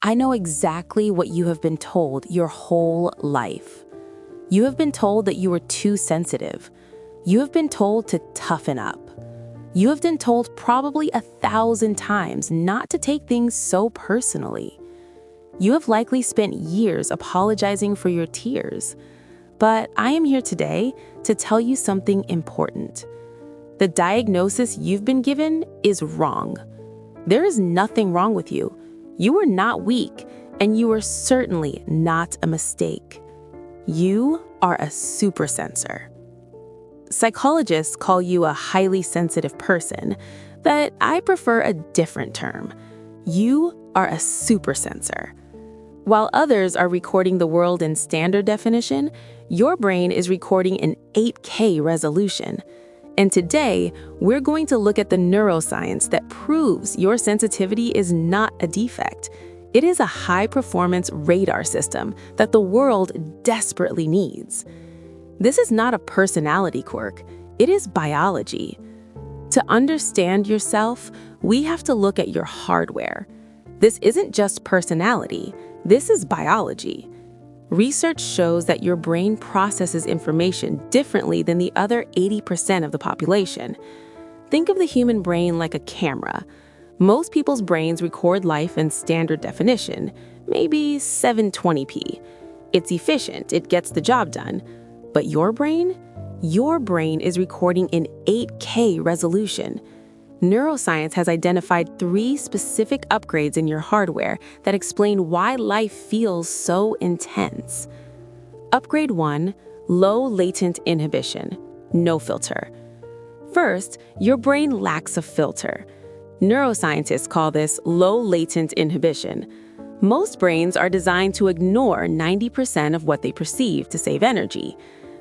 I know exactly what you have been told your whole life. You have been told that you are too sensitive. You have been told to toughen up. You have been told probably 1,000 times not to take things so personally. You have likely spent years apologizing for your tears. But I am here today to tell you something important. The diagnosis you've been given is wrong. There is nothing wrong with you. You are not weak, and you are certainly not a mistake. You are a supersensor. Psychologists call you a highly sensitive person, but I prefer a different term. You are a supersensor. While others are recording the world in standard definition, your brain is recording in 8K resolution. And today, we're going to look at the neuroscience that proves your sensitivity is not a defect. It is a high-performance radar system that the world desperately needs. This is not a personality quirk, it is biology. To understand yourself, we have to look at your hardware. This isn't just personality, this is biology. Research shows that your brain processes information differently than the other 80% of the population. Think of the human brain like a camera. Most people's brains record life in standard definition, maybe 720p. It's efficient, it gets the job done. But your brain is recording in 8K resolution. Neuroscience has identified 3 specific upgrades in your hardware that explain why life feels so intense. Upgrade 1, Low Latent Inhibition, no filter. First, your brain lacks a filter. Neuroscientists call this low latent inhibition. Most brains are designed to ignore 90% of what they perceive to save energy.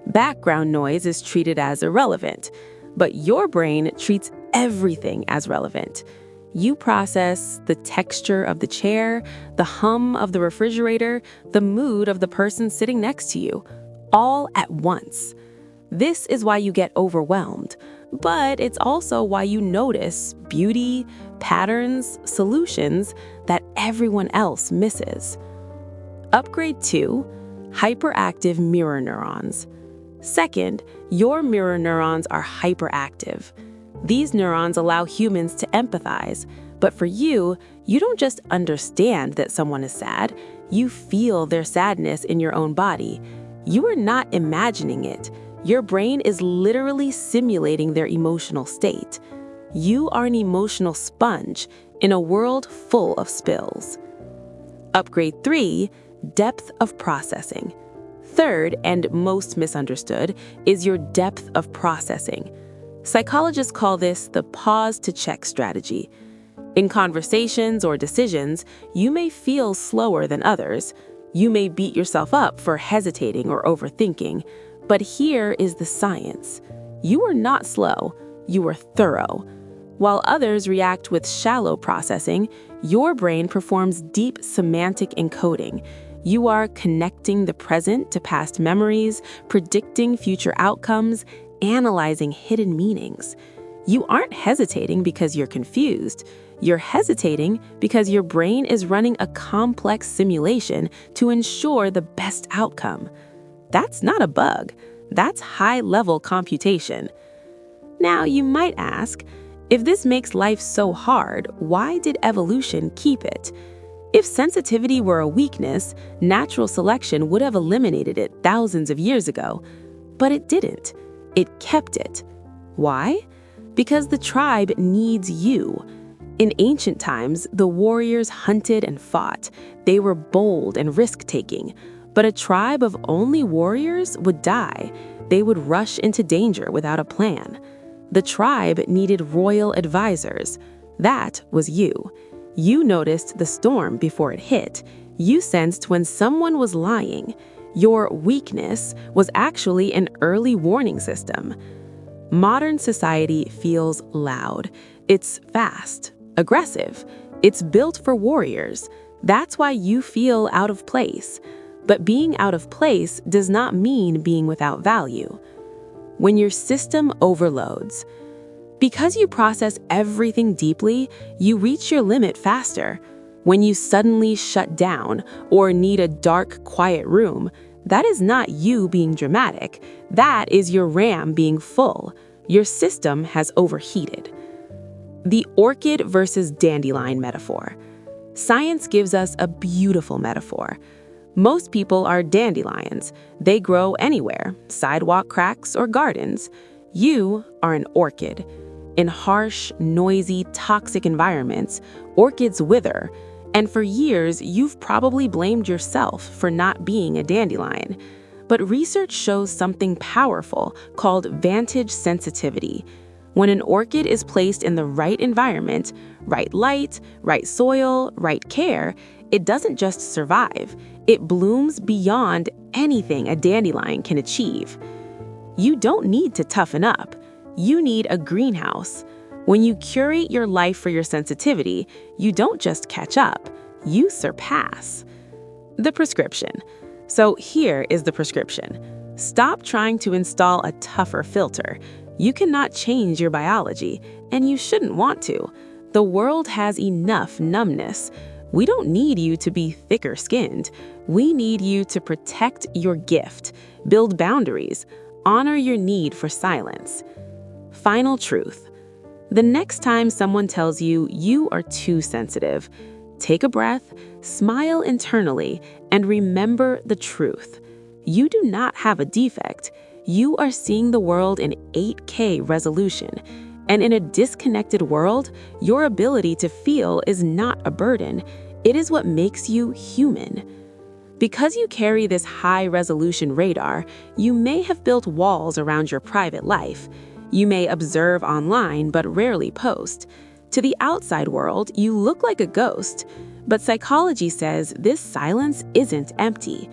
Background noise is treated as irrelevant, but your brain treats everything as relevant. You process the texture of the chair, the hum of the refrigerator, the mood of the person sitting next to you, all at once. This is why you get overwhelmed, but it's also why you notice beauty, patterns, solutions that everyone else misses. Upgrade 2, hyperactive mirror neurons. Second, your mirror neurons are hyperactive. These neurons allow humans to empathize, but for you, you don't just understand that someone is sad, you feel their sadness in your own body. You are not imagining it. Your brain is literally simulating their emotional state. You are an emotional sponge in a world full of spills. Upgrade 3, depth of processing. Third, and most misunderstood, is your depth of processing. Psychologists call this the pause-to-check strategy. In conversations or decisions, you may feel slower than others. You may beat yourself up for hesitating or overthinking. But here is the science. You are not slow, you are thorough. While others react with shallow processing, your brain performs deep semantic encoding. You are connecting the present to past memories, predicting future outcomes, analyzing hidden meanings. You aren't hesitating because you're confused. You're hesitating because your brain is running a complex simulation to ensure the best outcome. That's not a bug. That's high-level computation. Now, you might ask, if this makes life so hard, why did evolution keep it? If sensitivity were a weakness, natural selection would have eliminated it thousands of years ago. But it didn't. It kept it. Why? Because the tribe needs you. In ancient times, the warriors hunted and fought. They were bold and risk-taking. But a tribe of only warriors would die. They would rush into danger without a plan. The tribe needed royal advisors. That was you. You noticed the storm before it hit. You sensed when someone was lying. Your weakness was actually an early warning system. Modern society feels loud. It's fast, aggressive. It's built for warriors. That's why you feel out of place. But being out of place does not mean being without value. When your system overloads, because you process everything deeply, you reach your limit faster. When you suddenly shut down or need a dark, quiet room, that is not you being dramatic. That is your RAM being full. Your system has overheated. The orchid versus dandelion metaphor. Science gives us a beautiful metaphor. Most people are dandelions. They grow anywhere, sidewalk cracks or gardens. You are an orchid. In harsh, noisy, toxic environments, orchids wither. And for years, you've probably blamed yourself for not being a dandelion. But research shows something powerful called vantage sensitivity. When an orchid is placed in the right environment, right light, right soil, right care, it doesn't just survive. It blooms beyond anything a dandelion can achieve. You don't need to toughen up. You need a greenhouse. When you curate your life for your sensitivity, you don't just catch up, you surpass. The prescription. So here is the prescription. Stop trying to install a tougher filter. You cannot change your biology, and you shouldn't want to. The world has enough numbness. We don't need you to be thicker-skinned. We need you to protect your gift, build boundaries, honor your need for silence. Final truth. The next time someone tells you you are too sensitive, take a breath, smile internally, and remember the truth. You do not have a defect. You are seeing the world in 8K resolution. And in a disconnected world, your ability to feel is not a burden. It is what makes you human. Because you carry this high-resolution radar, you may have built walls around your private life. You may observe online but rarely post. To the outside world, you look like a ghost. But psychology says this silence isn't empty.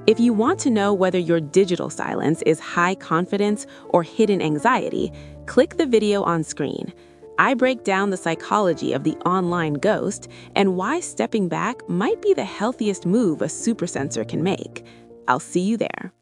If you want to know whether your digital silence is high confidence or hidden anxiety, click the video on screen. I break down the psychology of the online ghost and why stepping back might be the healthiest move a super sensor can make. I'll see you there.